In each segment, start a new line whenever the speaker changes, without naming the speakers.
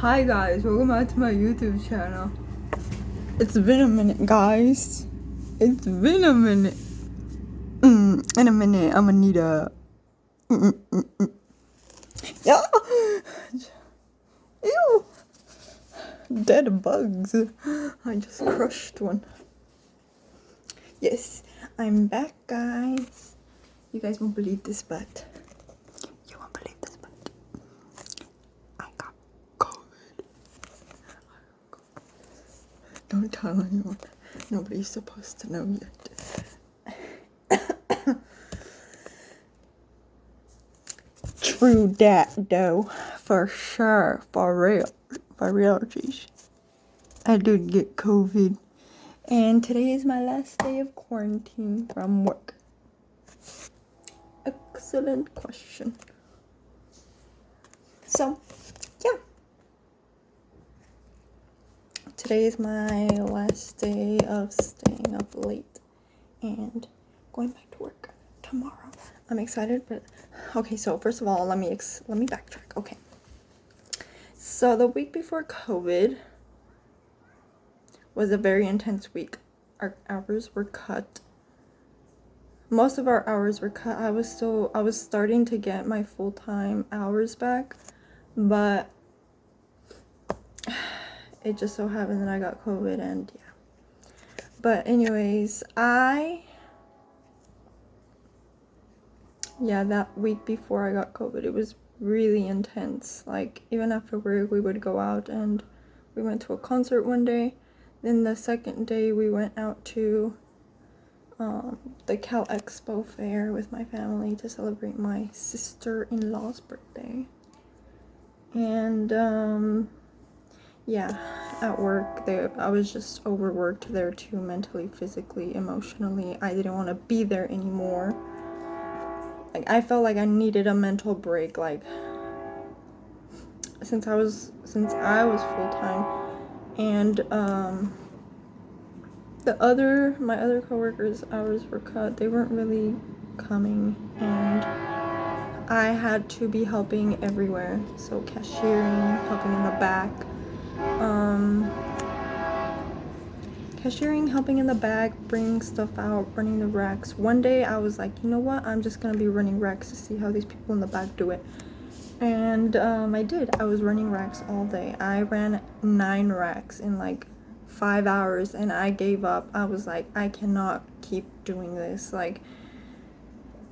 Hi guys, welcome back to my YouTube channel. It's been a minute, guys. It's been a minute. In a minute, I'm gonna need a. Yeah. Ew. Dead bugs. I just crushed one. Yes, I'm back, guys. You guys won't believe this, but you won't believe this, but I got COVID. Don't tell anyone. Nobody's supposed to know yet. True that, though. For sure. For real. For real, geez. I did get COVID. And today is my last day of quarantine from work. Excellent question. So, yeah. Today is my last day of staying up late and going back to work tomorrow. I'm excited, but okay, so first of all, let me backtrack. Okay. So the week before COVID was a very intense week. Our hours were cut. Most of our hours were cut. I was starting to get my full-time hours back, but it just so happened that I got COVID, and yeah. But anyways, that week before I got COVID, it was really intense. Like, even after work, we would go out, and we went to a concert one day. Then the second day, we went out to the Cal Expo fair with my family to celebrate my sister-in-law's birthday. And yeah, at work I was just overworked there too, mentally, physically, emotionally. I didn't want to be there anymore. Like, I felt like I needed a mental break. Like, since I was full-time, and my other coworkers' hours were cut. They weren't really coming, and I had to be helping everywhere. So cashiering, helping in the back, helping in the back, bringing stuff out, running the racks. One day I was like, you know what? I'm just gonna be running racks to see how these people in the back do it. And I did. I was running racks all day. I ran 9 racks in like 5 hours, and I gave up. I was like, I cannot keep doing this. Like,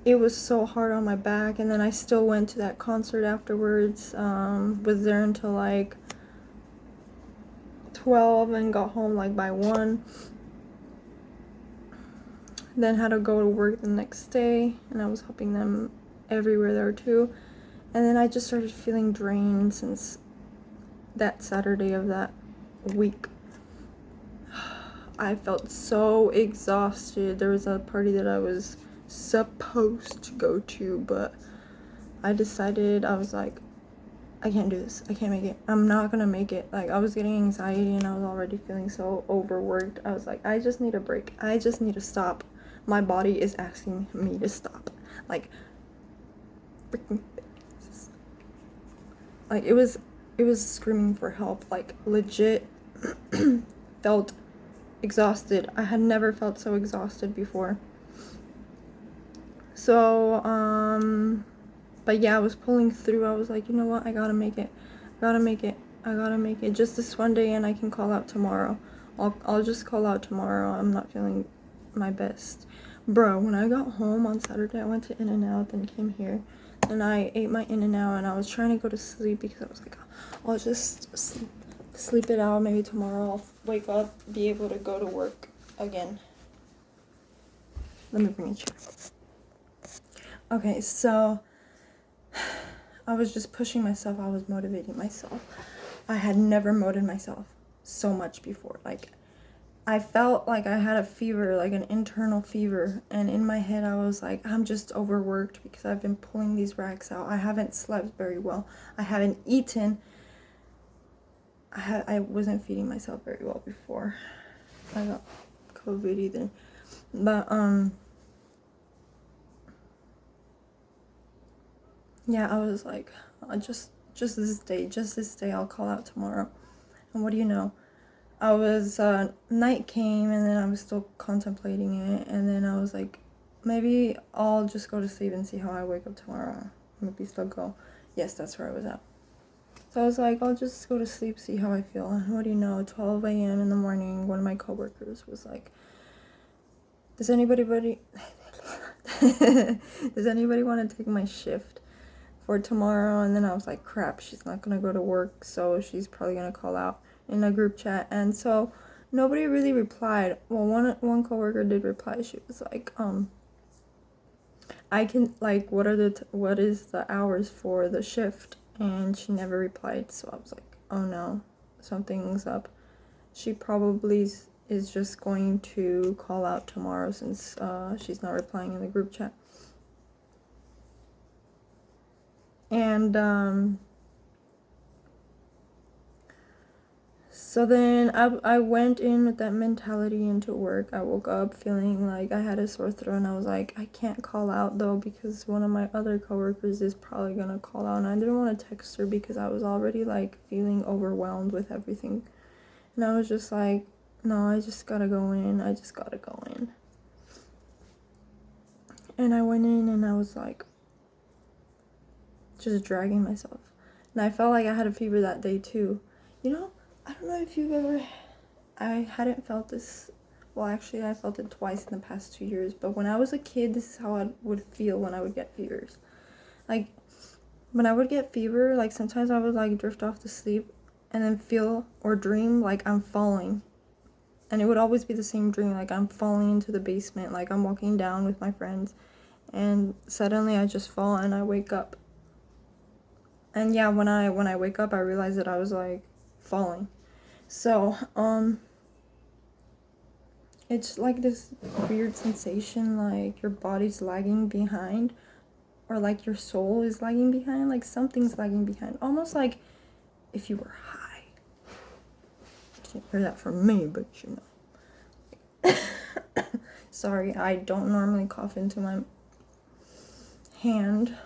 it was so hard on my back. And then I still went to that concert afterwards. Was there until like 12 and got home like by 1. Then had to go to work the next day, and I was helping them everywhere there too. And then I just started feeling drained since that Saturday of that week. I felt so exhausted. There was a party that I was supposed to go to, but I decided, I was like, I can't do this. I can't make it. I'm not gonna make it. Like, I was getting anxiety, and I was already feeling so overworked. I was like, I just need a break. I just need to stop. My body is asking me to stop. Like, freaking, like, it was screaming for help. Like, legit felt exhausted. I had never felt so exhausted before. So but yeah, I was pulling through. I was like, you know what, I gotta make it. I gotta make it just this one day, and I can call out tomorrow. I'll just call out tomorrow. I'm not feeling my best. Bro, when I got home on Saturday, I went to In-N-Out, then came here, and I ate my In-N-Out, and I was trying to go to sleep because I was like, I'll just sleep it out. Maybe tomorrow I'll wake up, be able to go to work again. Let me bring a chair. Okay, so I was just pushing myself. I was motivating myself. I had never motivated myself so much before. Like, I felt like I had a fever, like an internal fever, and in my head I was like, I'm just overworked because I've been pulling these racks out. I haven't slept very well. I haven't eaten. I wasn't feeding myself very well before I got COVID either. But yeah, I was like, just this day, I'll call out tomorrow. And what do you know? I was, night came, and then I was still contemplating it, and then I was like, maybe I'll just go to sleep and see how I wake up tomorrow. Maybe still go. Yes, that's where I was at. So I was like, I'll just go to sleep, see how I feel. And what do you know, 12 a.m. in the morning, one of my coworkers was like, does anybody does anybody want to take my shift for tomorrow? And then I was like, crap, she's not gonna go to work, so she's probably gonna call out in a group chat. And so nobody really replied. Well, one coworker did reply. She was like, I can, like, what is the hours for the shift? And she never replied. So I was like, oh no, something's up. She probably is just going to call out tomorrow, since she's not replying in the group chat. And so then I went in with that mentality into work. I woke up feeling like I had a sore throat, and I was like, I can't call out though, because one of my other coworkers is probably gonna call out, and I didn't want to text her because I was already like feeling overwhelmed with everything. And I was just like, no, I just gotta go in. And I went in, and I was like, just dragging myself. And I felt like I had a fever that day too. You know, I don't know if you've ever, I hadn't felt this, well actually I felt it twice in the past 2 years, but when I was a kid, this is how I would feel when I would get fevers. Like, when I would get fever, like sometimes I would like drift off to sleep and then feel or dream like I'm falling. And it would always be the same dream, like I'm falling into the basement, like I'm walking down with my friends, and suddenly I just fall and I wake up. And yeah, when I wake up, I realize that I was like falling. So, it's like this weird sensation, like your body's lagging behind, or like your soul is lagging behind, like something's lagging behind. Almost like if you were high. You didn't hear that from me, but you know. Sorry, I don't normally cough into my hand.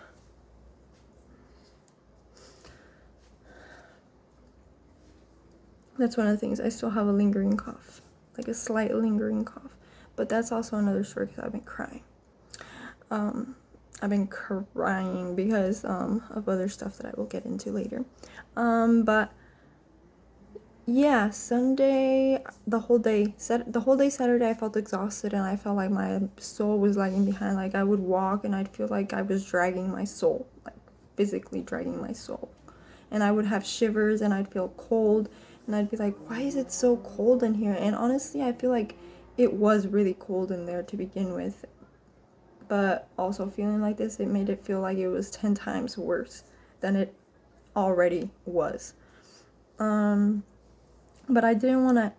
That's one of the things. I still have a lingering cough, like a slight lingering cough. But that's also another story, because I've been crying. I've been crying because of other stuff that I will get into later. But yeah, Sunday, the whole day Saturday, I felt exhausted, and I felt like my soul was lagging behind. Like I would walk and I'd feel like I was dragging my soul, like physically dragging my soul. And I would have shivers, and I'd feel cold, and I'd be like, why is it so cold in here? And honestly, I feel like it was really cold in there to begin with. But also feeling like this, it made it feel like it was 10 times worse than it already was. But I didn't want to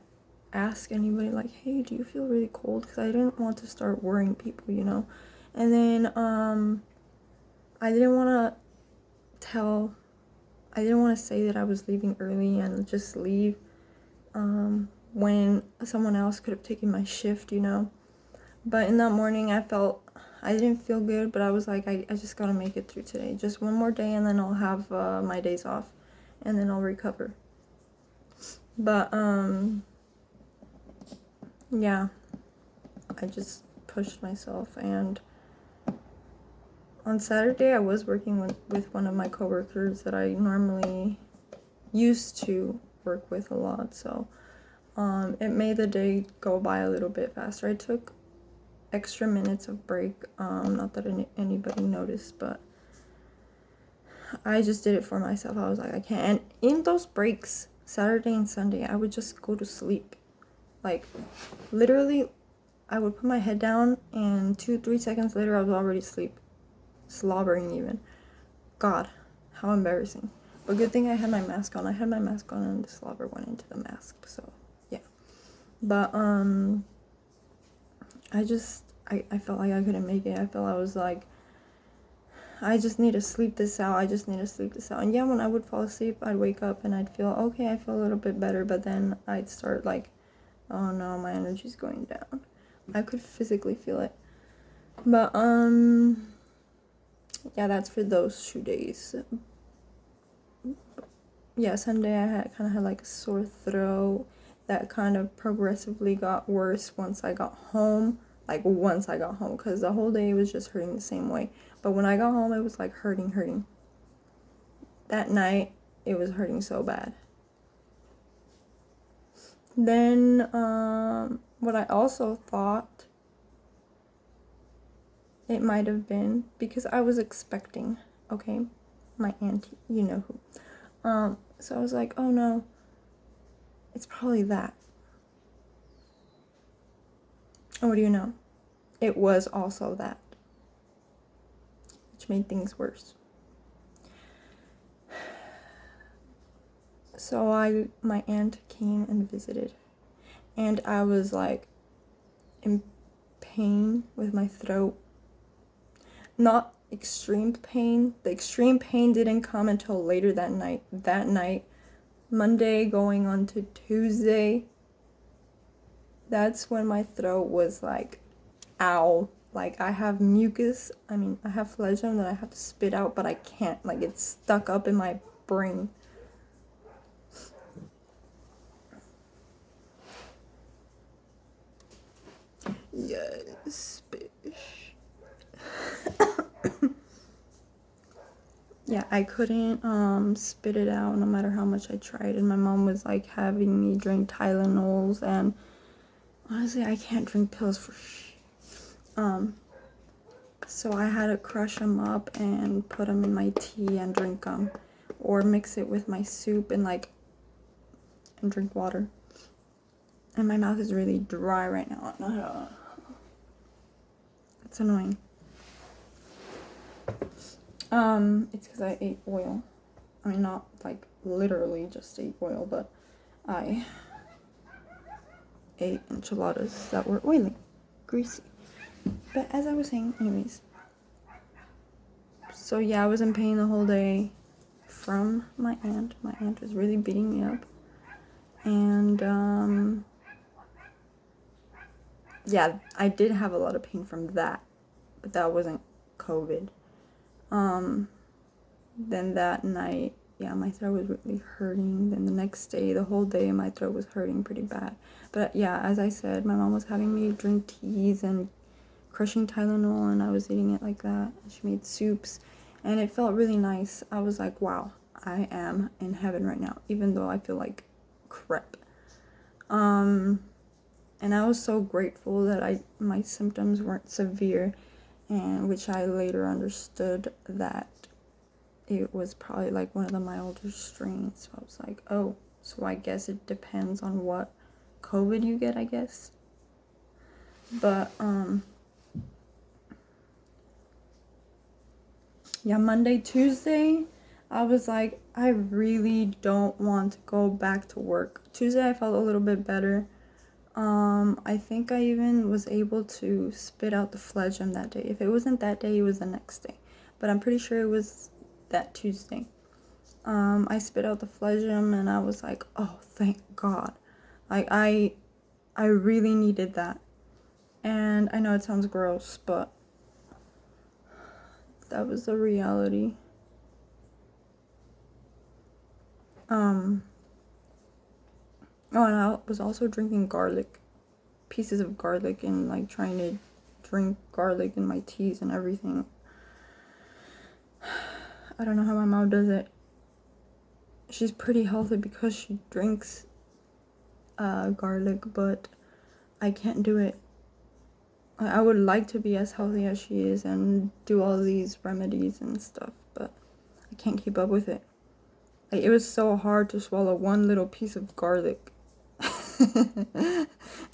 ask anybody, like, hey, do you feel really cold? Because I didn't want to start worrying people, you know? And then, I didn't want to say that I was leaving early and just leave, when someone else could have taken my shift, you know? But in that morning, I didn't feel good, but I was like, I just gotta make it through today. Just one more day, and then I'll have, my days off, and then I'll recover. But, yeah, I just pushed myself. And on Saturday, I was working with one of my coworkers that I normally used to work with a lot, so it made the day go by a little bit faster. I took extra minutes of break, not that anybody noticed, but I just did it for myself. I was like, I can't. And in those breaks, Saturday and Sunday, I would just go to sleep. Like, literally, I would put my head down, and 2-3 seconds later, I was already asleep. Slobbering even. God, how embarrassing. But good thing I had my mask on. And the slobber went into the mask, so yeah. But I felt like I couldn't make it. I felt I was like, I just need to sleep this out. And yeah, when I would fall asleep, I'd wake up and I'd feel, okay, I feel a little bit better, but then I'd start like, oh no, my energy's going down. I could physically feel it. But yeah, that's for those 2 days. Sunday I kind of had like a sore throat that kind of progressively got worse once I got home. Like once I got home, because the whole day was just hurting the same way. But when I got home, it was like hurting. That night, it was hurting so bad. Then, what I also thought it might have been, because I was expecting, okay, my auntie, you know who. So I was like, oh no, it's probably that. And what do you know? It was also that, which made things worse. So my aunt came and visited, and I was like in pain with my throat. Not extreme pain. The extreme pain didn't come until later that night. That night, Monday going on to Tuesday, that's when my throat was like, ow. Like, I have mucus. I have phlegm that I have to spit out, but I can't. Like, it's stuck up in my brain. Yes, bitch. Yeah, I couldn't spit it out no matter how much I tried, and my mom was like having me drink Tylenols, and honestly, I can't drink pills for so I had to crush them up and put them in my tea and drink them, or mix it with my soup and drink water. And my mouth is really dry right now. It's annoying. It's because I ate oil. Not like literally just ate oil, but I ate enchiladas that were oily, greasy. But as I was saying, anyways. So yeah, I was in pain the whole day from my aunt. My aunt was really beating me up. And yeah, I did have a lot of pain from that, but that wasn't COVID. Then that night, yeah, my throat was really hurting. Then the next day, the whole day, my throat was hurting pretty bad. But yeah, as I said, my mom was having me drink teas and crushing Tylenol, and I was eating it like that. She made soups, and it felt really nice. I was like, wow, I am in heaven right now, even though I feel like crap. And I was so grateful that my symptoms weren't severe, and which I later understood that it was probably like one of the milder strains. So I was like, oh, so I guess it depends on what COVID you get, I guess. But yeah, Monday, Tuesday, I was like, I really don't want to go back to work. Tuesday I felt a little bit better. I think I even was able to spit out the phlegm that day. If it wasn't that day, it was the next day. But I'm pretty sure it was that Tuesday. I spit out the phlegm, and I was like, oh, thank God. Like, I really needed that. And I know it sounds gross, but that was the reality. Oh, and I was also drinking pieces of garlic, and like trying to drink garlic in my teas and everything. I don't know how my mom does it. She's pretty healthy because she drinks garlic, but I can't do it. I would like to be as healthy as she is and do all these remedies and stuff, but I can't keep up with it. Like, it was so hard to swallow one little piece of garlic.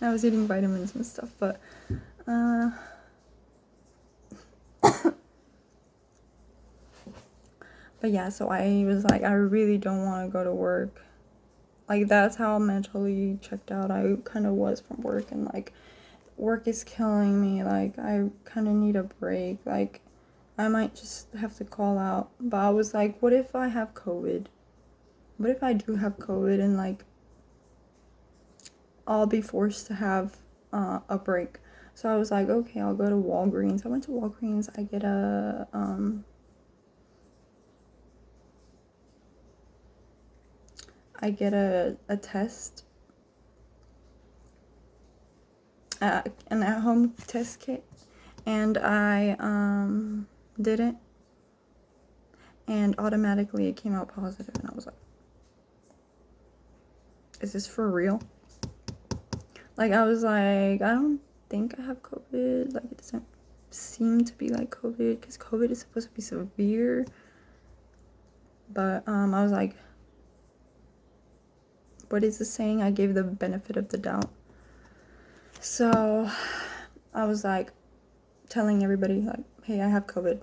I was eating vitamins and stuff, but but yeah, so I was like, I really don't want to go to work. Like, that's how mentally checked out I kind of was from work, and like, work is killing me. Like, I kind of need a break. Like, I might just have to call out. But I was like, what if I have COVID? What if I do have COVID, and like, I'll be forced to have a break? So I was like, okay, I'll go to Walgreens. I went to Walgreens. I get a I get a test, an at-home test kit, and I did it, and automatically it came out positive, and I was like, is this for real? Like, I was like, I don't think I have COVID. Like, it doesn't seem to be like COVID, because COVID is supposed to be severe. But I was like, what is the saying? I gave the benefit of the doubt. So I was like telling everybody, like, hey, I have COVID.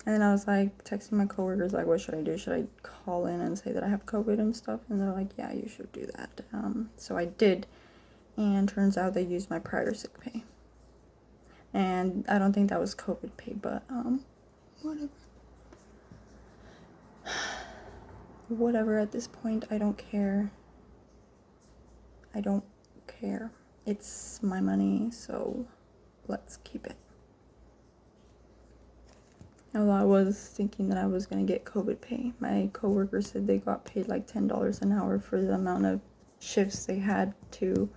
And then I was like texting my coworkers, like, what should I do? Should I call in and say that I have COVID and stuff? And they're like, yeah, you should do that. So I did. And turns out they used my prior sick pay. And I don't think that was COVID pay, but whatever. Whatever, at this point, I don't care. I don't care. It's my money, so let's keep it. Although I was thinking that I was going to get COVID pay. My coworker said they got paid like $10 an hour for the amount of shifts they had to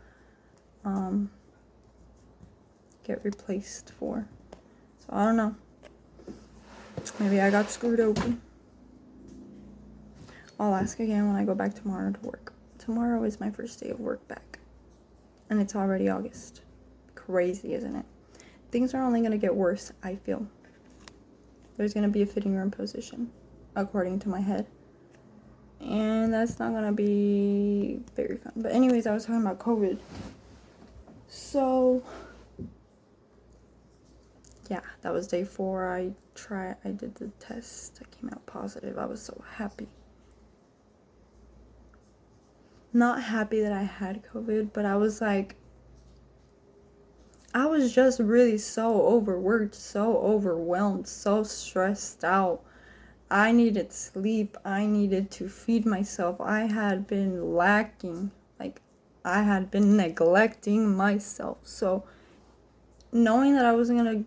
get replaced for. So I don't know. Maybe I got screwed over. I'll ask again when I go back tomorrow to work. Tomorrow is my first day of work back. And it's already August. Crazy, isn't it? Things are only going to get worse, I feel. There's going to be a fitting room position, according to my head. And that's not going to be very fun. But anyways, I was talking about COVID. So, yeah, that was day 4. I did the test. I came out positive. I was so happy. Not happy that I had COVID, but I was like, I was just really so overworked, so overwhelmed, so stressed out. I needed sleep. I needed to feed myself. I had been lacking. Like, I had been neglecting myself. So, knowing that I wasn't gonna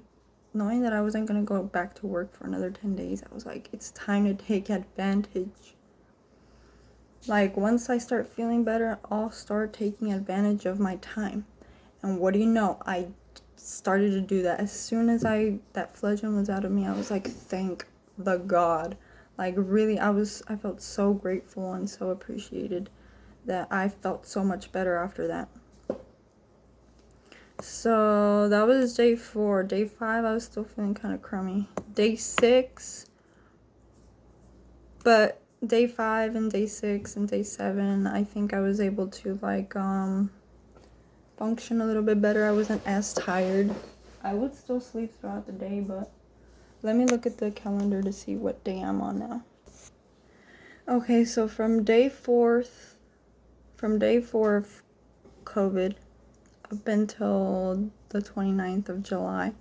go back to work for another 10 days, I was like, it's time to take advantage. Like, once I start feeling better, I'll start taking advantage of my time. And what do you know? I started to do that. As soon as that phlegm was out of me, I was like, thank the God. Like, really, I felt so grateful and so appreciated that I felt so much better after that. So that was day 4. Day 5, I was still feeling kind of crummy. Day 6, but day 5 and day 6 and day 7, I think I was able to like function a little bit better. I wasn't as tired. I would still sleep throughout the day, but let me look at the calendar to see what day I'm on now. Okay, so from day 4 of COVID up until the 29th of July,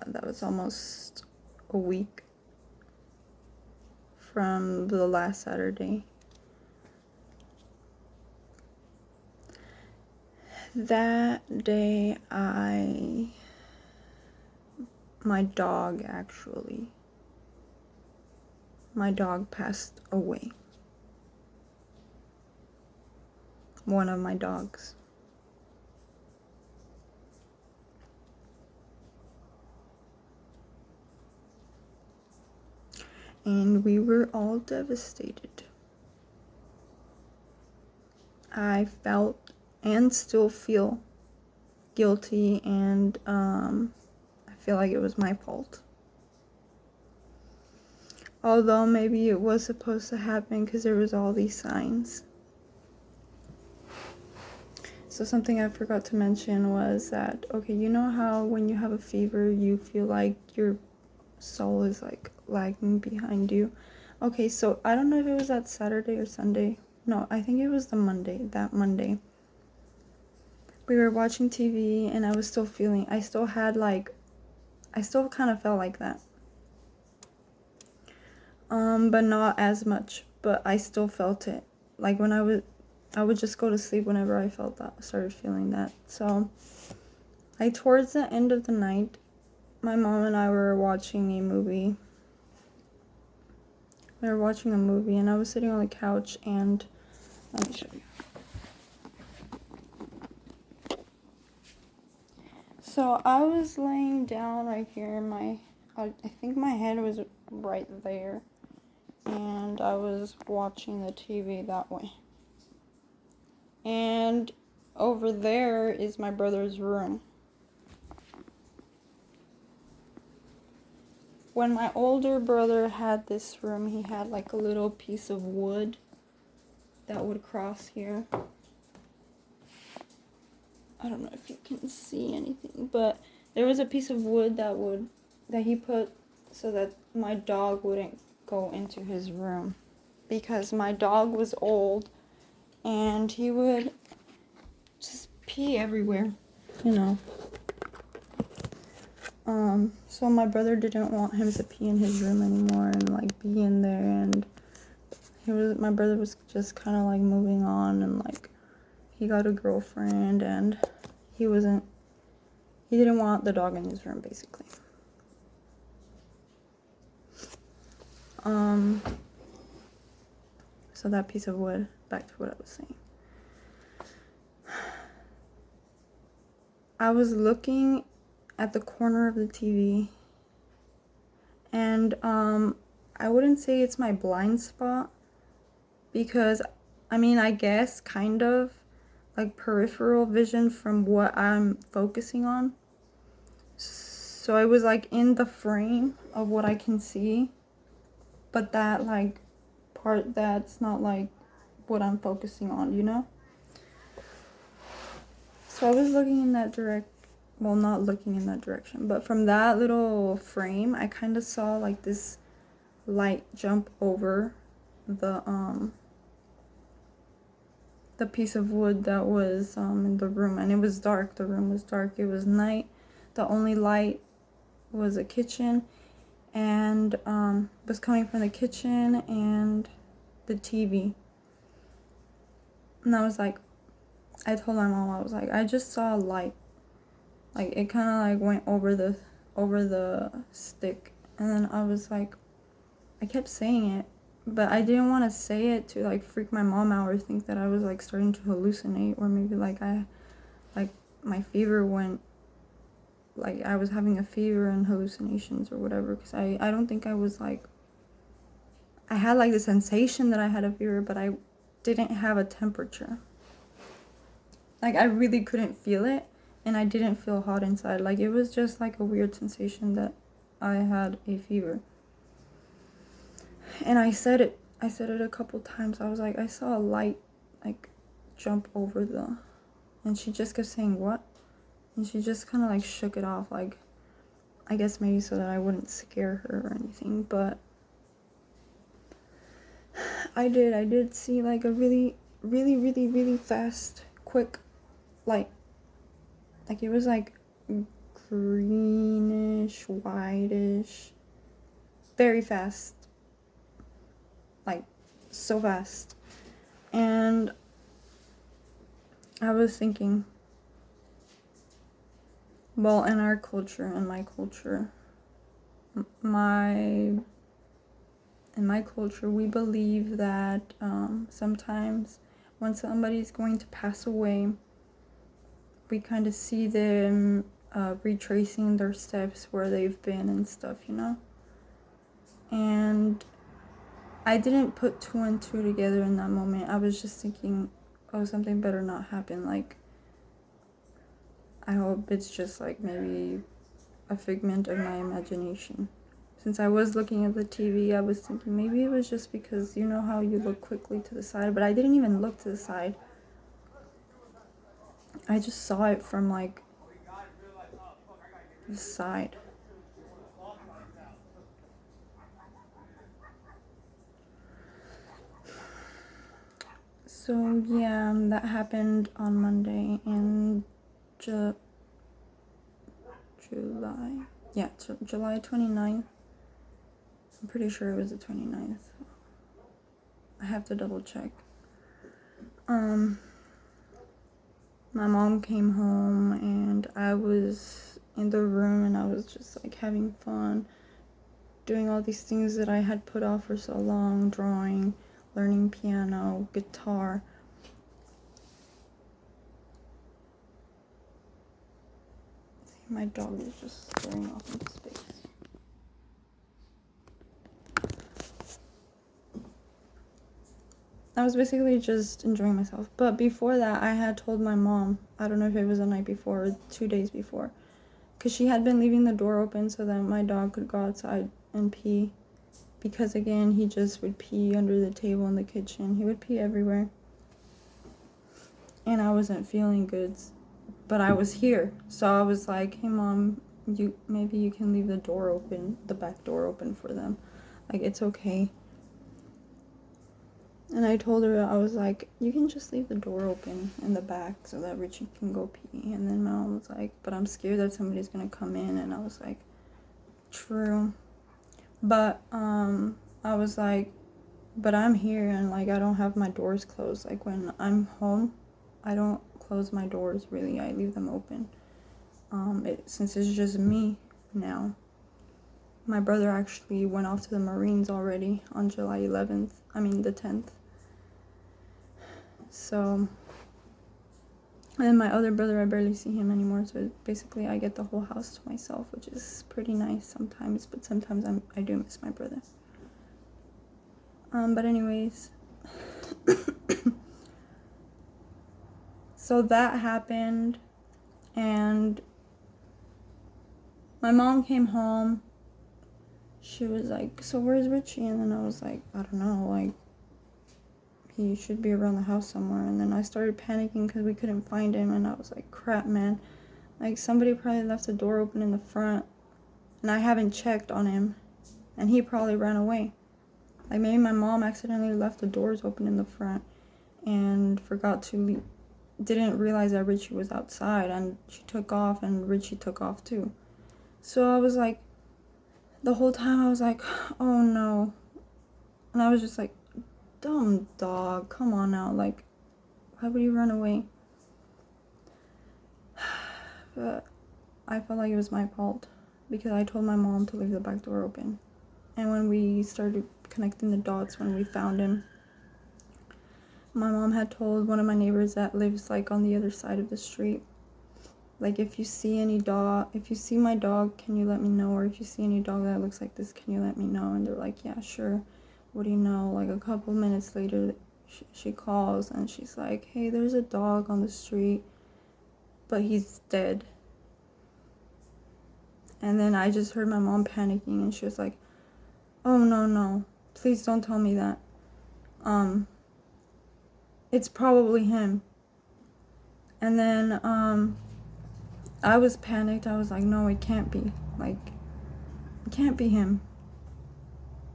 that was almost a week from the last Saturday. That day, my dog passed away. One of my dogs. And we were all devastated. I felt and still feel guilty, and I feel like it was my fault. Although maybe it was supposed to happen because there was all these signs. So something I forgot to mention was that, okay, you know how when you have a fever, you feel like your soul is like lagging behind you? Okay, so I don't know if it was that Saturday or Sunday. No, I think it was that Monday. We were watching TV and I still kind of felt like that. But not as much, but I still felt it. Like when I would just go to sleep whenever I started feeling that. So, like towards the end of the night, my mom and I were watching a movie. We were watching a movie, and I was sitting on the couch, and let me show you. So I was laying down right here. I think my head was right there, and I was watching the TV that way. And over there is my brother's room. When my older brother had this room, he had like a little piece of wood that would cross here. I don't know if you can see anything, but there was a piece of wood that he put so that my dog wouldn't go into his room, because my dog was old and he would just pee everywhere, you know. So my brother didn't want him to pee in his room anymore and like be in there, and my brother was just kind of like moving on, and like he got a girlfriend, and he didn't want the dog in his room, basically. So that piece of wood, back to what I was saying. I was looking at the corner of the TV, and I wouldn't say it's my blind spot, because I mean, I guess kind of like peripheral vision from what I'm focusing on. So I was like in the frame of what I can see, but that like part that's not like what I'm focusing on, you know? So I was looking in that well, not looking in that direction, but from that little frame, I kind of saw like this light jump over the piece of wood that was in the room, and it was dark. The room was dark. It was night. The only light was a kitchen, and was coming from the kitchen and the TV. And I was like, I told my mom, I was like, I just saw a light. Like, it kind of like went over the stick. And then I was like, I kept saying it, but I didn't want to say it to like freak my mom out or think that I was like starting to hallucinate, or maybe like my fever went, like I was having a fever and hallucinations or whatever, because I don't think I was like, I had like the sensation that I had a fever, but I didn't have a temperature. Like, I really couldn't feel it, and I didn't feel hot inside. Like, it was just like a weird sensation that I had a fever. And I said it a couple times. I was like, I saw a light like jump over and she just kept saying, what? And she just kind of like shook it off, like, I guess maybe so that I wouldn't scare her or anything. But I did see like a really, really, really, really fast, quick light. Like, it was like greenish, whitish, very fast, like so fast. And I was thinking, well, in our culture, in my culture, we believe that sometimes when somebody's going to pass away, we kind of see them retracing their steps, where they've been and stuff, you know? And I didn't put two and two together in that moment. I was just thinking, oh, something better not happen. Like, I hope it's just like maybe a figment of my imagination. Since I was looking at the TV, I was thinking maybe it was just because, you know how you look quickly to the side, but I didn't even look to the side. I just saw it from like the side. So yeah, that happened on Monday in July. Yeah, July 29th. I'm pretty sure it was the 29th. I have to double check. My mom came home and I was in the room and I was just like having fun. doing all these things that I had put off for so long, drawing, learning piano, guitar. My dog is just staring off into space. I was basically just enjoying myself. But before that, I had told my mom, I don't know if it was the night before or 2 days before, because she had been leaving the door open so that my dog could go outside and pee. Because again, he just would pee under the table in the kitchen. He would pee everywhere. And I wasn't feeling good, but I was here. So I was like, hey mom, maybe you can leave the door open, the back door open for them. Like, it's okay. And I told her, I was like, you can just leave the door open in the back so that Richie can go pee. And then my mom was like, but I'm scared that somebody's gonna come in. And I was like, true. But I was like, but I'm here and like I don't have my doors closed. Like when I'm home, I don't close my doors really. I leave them open. Since it's just me now. My brother actually went off to the Marines already on July 11th. I mean the 10th. So, and then my other brother, I barely see him anymore. So basically I get the whole house to myself, which is pretty nice sometimes. But sometimes I do miss my brother. But anyways, so that happened, and my mom came home. She was like, so where's Richie? And then I was like, I don't know, like, he should be around the house somewhere. And then I started panicking because we couldn't find him, and I was like, crap, man. Like, somebody probably left the door open in the front, and I haven't checked on him, and he probably ran away. Like, maybe my mom accidentally left the doors open in the front and forgot to leave, didn't realize that Richie was outside, and she took off, and Richie took off too. So I was like, the whole time I was like, oh no. And I was just like, dumb dog, come on now, like, why would you run away? But I felt like it was my fault because I told my mom to leave the back door open. And when we started connecting the dots, when we found him, my mom had told one of my neighbors that lives like on the other side of the street, like, if you see my dog, can you let me know? Or if you see any dog that looks like this, can you let me know? And they're like, yeah, sure. What do you know? Like, a couple minutes later, she calls and she's like, hey, there's a dog on the street, but he's dead. And then I just heard my mom panicking, and she was like, oh, no, please don't tell me that. It's probably him. And then, I was panicked. I was like, no, it can't be. Like, it can't be him.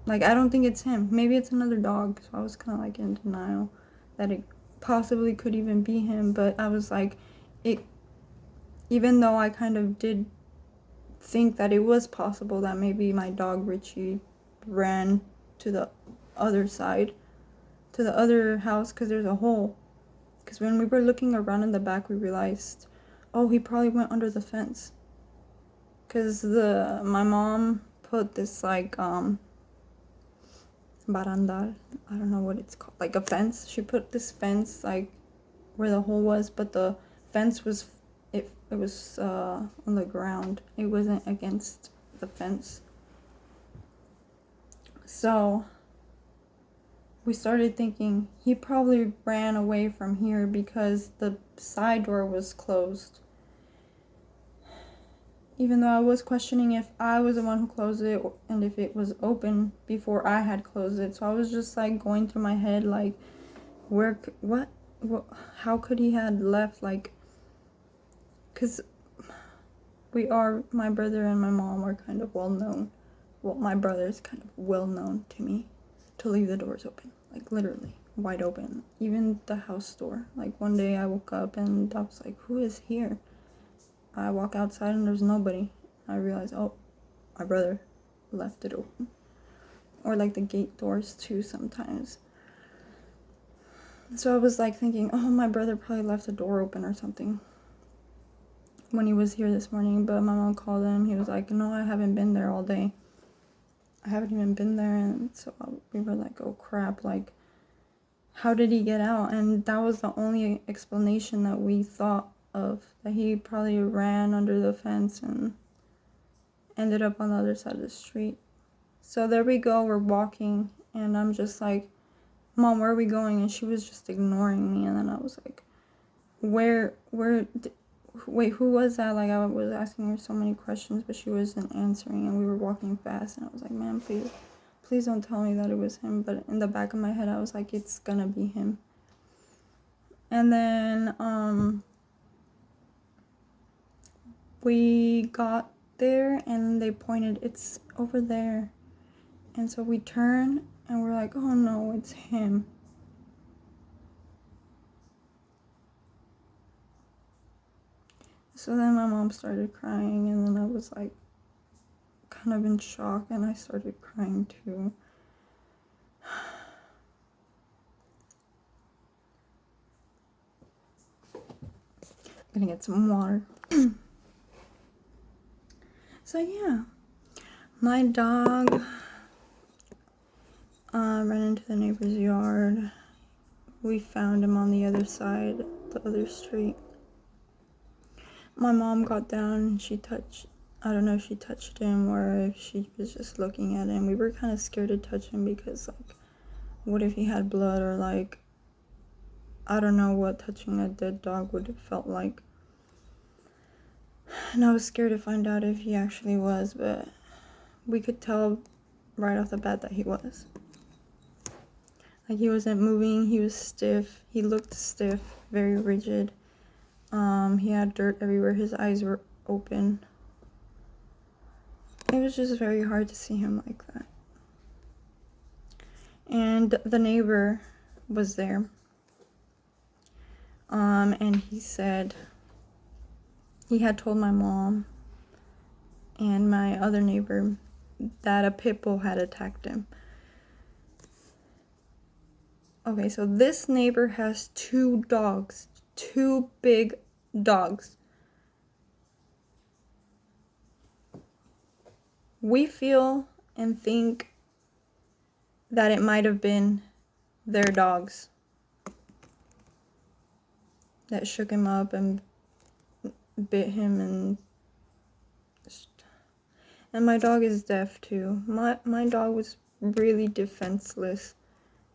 Like, I don't think it's him. Maybe it's another dog. So I was kind of like in denial that it possibly could even be him. But I was like, even though I kind of did think that it was possible that maybe my dog Richie ran to the other side, to the other house, because there's a hole. Because when we were looking around in the back, we realized, oh, he probably went under the fence. Because my mom put this, like, barandal, I don't know what it's called, like a fence. She put this fence, like, where the hole was, but the fence was, it was on the ground. It wasn't against the fence. So we started thinking he probably ran away from here because the side door was closed. Even though I was questioning if I was the one who closed it and if it was open before I had closed it. So I was just like going through my head, like, how could he had left? Like, because my brother and my mom are kind of well known. Well, my brother is kind of well known to me to leave the doors open, like literally wide open. Even the house door. Like, one day I woke up and I was like, who is here? I walk outside and there's nobody. I realize, oh, my brother left it open. Or like the gate doors too sometimes. So I was like thinking, oh, my brother probably left the door open or something when he was here this morning. But my mom called him. He was like, no, I haven't been there all day. I haven't even been there, and so we were like, oh crap, like, how did he get out? And that was the only explanation that we thought of, that he probably ran under the fence and ended up on the other side of the street. So there we go, we're walking, and I'm just like, Mom, where are we going? And she was just ignoring me, and then I was like, wait, who was that? Like, I was asking her so many questions, but she wasn't answering, and we were walking fast, and I was like, man, please don't tell me that it was him. But in the back of my head, I was like, it's gonna be him. And then we got there, and they pointed, it's over there. And so we turn, and we're like, oh no, it's him. So then my mom started crying, and then I was like kind of in shock, and I started crying too. I'm gonna get some water. So yeah, my dog ran into the neighbor's yard. We found him on the other side, the other street. My mom got down and I don't know if she touched him or if she was just looking at him. We were kind of scared to touch him because, like, what if he had blood, or like, I don't know what touching a dead dog would have felt like. And I was scared to find out if he actually was, but we could tell right off the bat that he was. Like, he wasn't moving, he was stiff, he looked stiff, very rigid. He had dirt everywhere, his eyes were open. It was just very hard to see him like that. And the neighbor was there. And he said he had told my mom and my other neighbor that a pit bull had attacked him. Okay, so this neighbor has 2 dogs, 2 big dogs. We feel and think that it might have been their dogs that shook him up and bit him, and my dog is deaf too. My dog was really defenseless.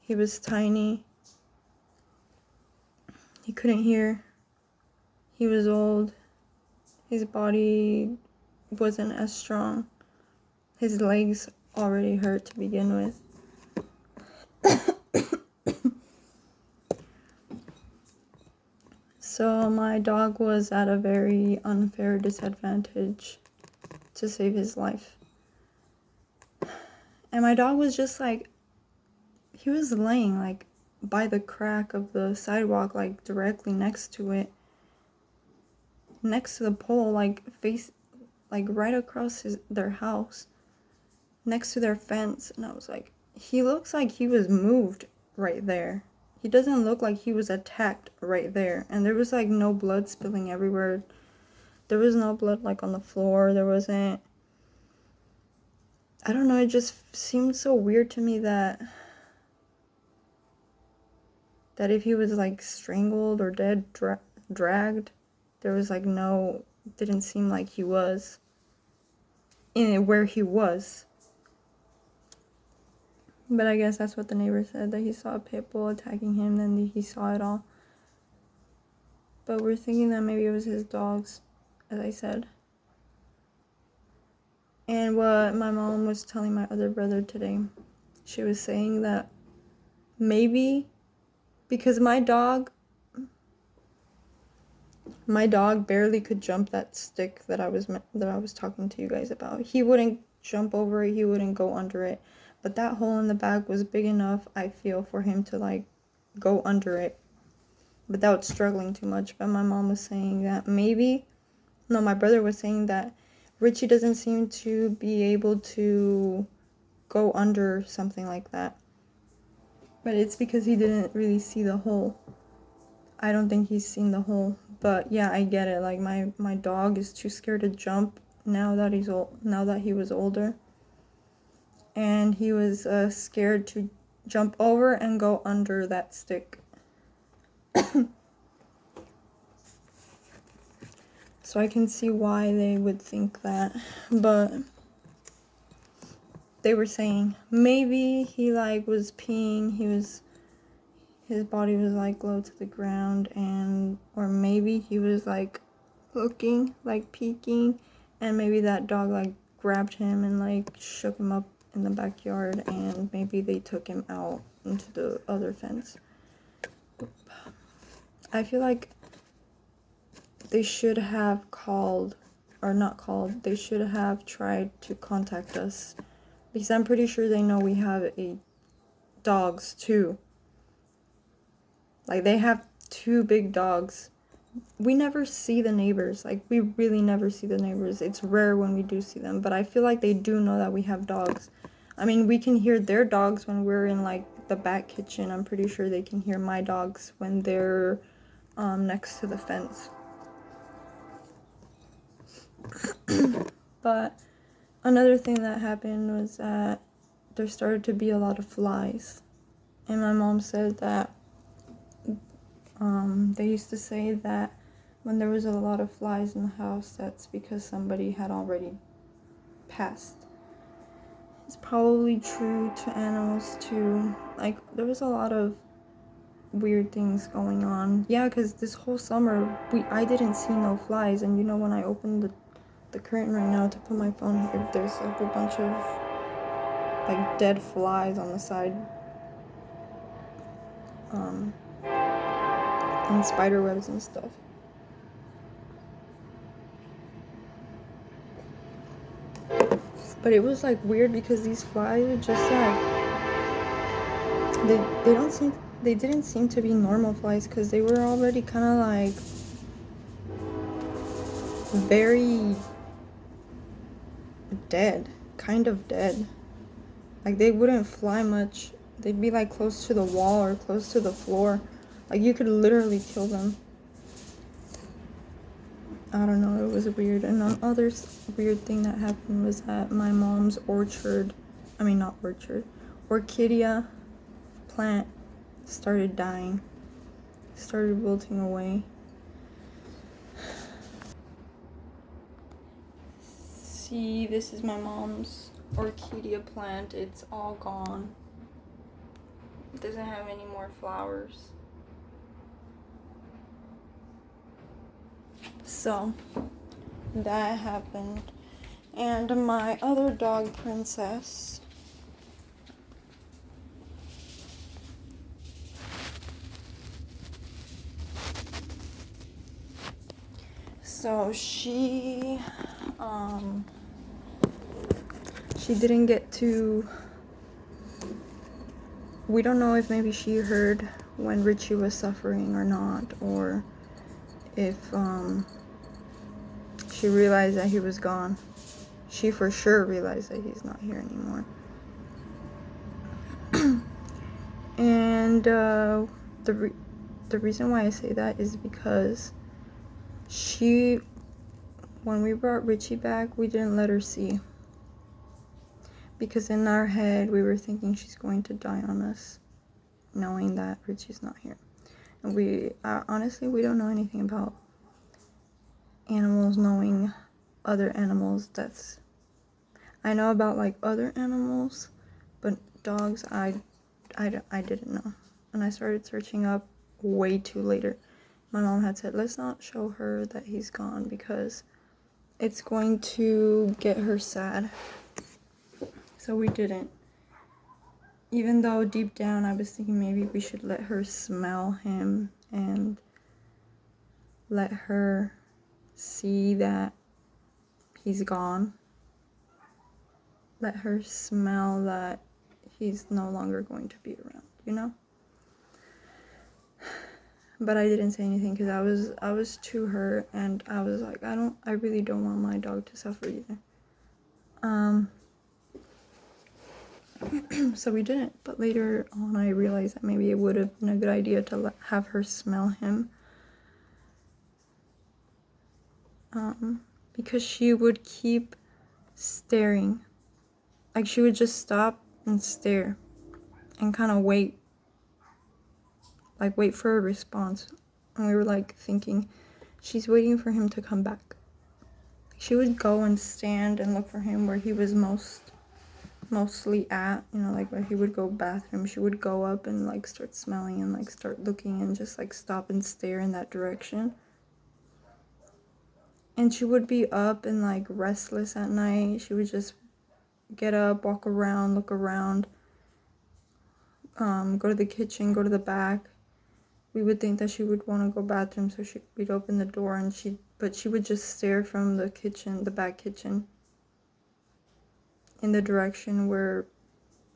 He was tiny. He couldn't hear. He was old. His body wasn't as strong. His legs already hurt to begin with. So my dog was at a very unfair disadvantage to save his life. And my dog was just like, he was laying like by the crack of the sidewalk, like directly next to it, next to the pole, like right across their house, next to their fence. And I was like, he looks like he was moved right there. He doesn't look like he was attacked right there. And there was like no blood spilling everywhere. There was no blood like on the floor. There wasn't, I don't know, it just seemed so weird to me that if he was like strangled or dead, dragged, there was like no, didn't seem like he was in where he was. But I guess that's what the neighbor said, that he saw a pit bull attacking him, then he saw it all. But we're thinking that maybe it was his dogs, as I said. And what my mom was telling my other brother today, she was saying that maybe because my dog barely could jump that stick that I was talking to you guys about. He wouldn't jump over it, he wouldn't go under it. But that hole in the back was big enough, I feel, for him to like go under it without struggling too much. But my mom was saying that my brother was saying that Richie doesn't seem to be able to go under something like that. But it's because he didn't really see the hole. I don't think he's seen the hole. But yeah, I get it. Like my dog is too scared to jump now that he was older. and he was scared to jump over and go under that stick. So I can see why they would think that, but they were saying maybe he like was peeing, his body was like low to the ground, and or maybe he was like looking, like peeking, and maybe that dog like grabbed him and like shook him up in the backyard, and maybe they took him out into the other fence. I feel like they should have called, or not called, they should have tried to contact us, because I'm pretty sure they know we have dogs too. Like, they have 2 big dogs. We never see the neighbors. Like, we really never see the neighbors. It's rare when we do see them, but I feel like they do know that we have dogs. I mean, we can hear their dogs when we're in like the back kitchen. I'm pretty sure they can hear my dogs when they're next to the fence. But another thing that happened was that there started to be a lot of flies, and my mom said that they used to say that when there was a lot of flies in the house, that's because somebody had already passed. It's probably true to animals too. Like, there was a lot of weird things going on. Yeah, because this whole summer I didn't see no flies, and you know, when I opened the curtain right now to put my phone here, there's a whole bunch of like dead flies on the side, and spider webs and stuff. But it was like weird because these flies are just like they didn't seem to be normal flies, because they were already kind of like very dead, kind of dead. Like, they wouldn't fly much. They'd be like close to the wall or close to the floor. Like, you could literally kill them. I don't know, it was weird. And another weird thing that happened was that my mom's orchidea plant started dying. Started wilting away. See, this is my mom's orchidea plant. It's all gone. It doesn't have any more flowers. So that happened. And my other dog, Princess, so she didn't get to, we don't know if maybe she heard when Richie was suffering or not, or if she realized that he was gone. She for sure realized that he's not here anymore. And the reason why I say that is because when we brought Richie back, we didn't let her see, because in our head we were thinking she's going to die on us, knowing that Richie's not here. And we honestly, we don't know anything about animals knowing other animals' deaths. I know about like other animals, but dogs, I didn't know. And I started searching up way too later. My mom had said, let's not show her that he's gone, because it's going to get her sad. So we didn't. Even though deep down I was thinking maybe we should let her smell him and let her see that he's gone. Let her smell that he's no longer going to be around, you know? But I didn't say anything because I was too hurt, and I was like, I really don't want my dog to suffer either. So we didn't. But later on, I realized that maybe it would have been a good idea to have her smell him, because she would keep staring Like, she would just stop and stare and kind of wait. Like, wait for a response. And we were, like, thinking, she's waiting for him to come back. She would go and stand and look for him where he was mostly at, you know, like where he would go bathroom. She would go up and like start smelling and like start looking and just like stop and stare in that direction. And she would be up and like restless at night. She would just get up, walk around, look around, go to the kitchen, go to the back. We would think that she would want to go bathroom, so we'd open the door, and she would just stare from the kitchen, the back kitchen, in the direction where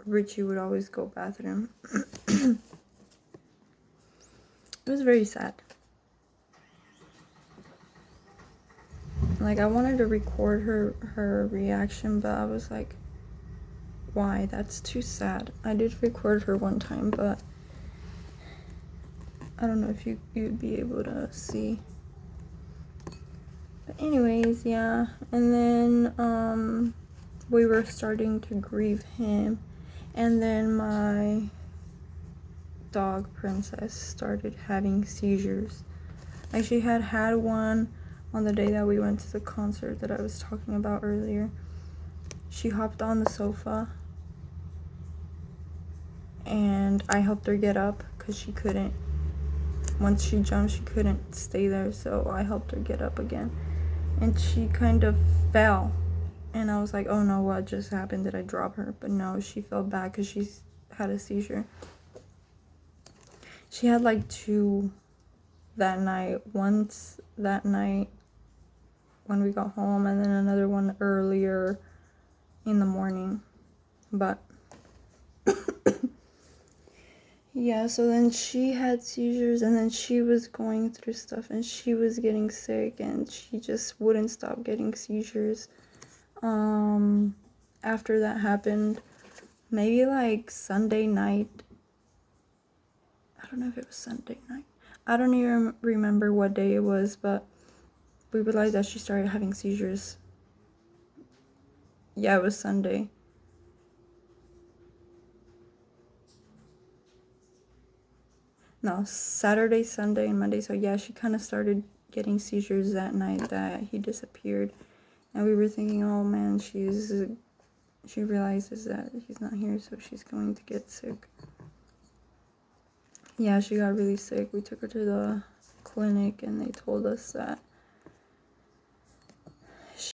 Richie would always go bathroom. It was very sad. Like, I wanted to record her reaction, but I was like, why? That's too sad. I did record her one time, but I don't know if you'd be able to see. But anyways, yeah. And then we were starting to grieve him, and then my dog Princess started having seizures. Like, she had one on the day that we went to the concert that I was talking about earlier. She hopped on the sofa and I helped her get up because she couldn't. Once she jumped, she couldn't stay there, so I helped her get up again. And she kind of fell. And I was like, oh no, what just happened? Did I drop her? But no, she fell back because she had a seizure. She had like 2 that night. Once that night when we got home, and then another one earlier in the morning. But yeah, so then she had seizures, and then she was going through stuff, and she was getting sick, and she just wouldn't stop getting seizures. After that happened, maybe like Sunday night, I don't know if it was Sunday night, I don't even remember what day it was, but we realized that she started having seizures. Yeah, it was Sunday. No, Saturday, Sunday, and Monday. So yeah, she kind of started getting seizures that night that he disappeared. And we were thinking, oh man, she realizes that he's not here, so she's going to get sick. Yeah, she got really sick. We took her to the clinic, and they told us that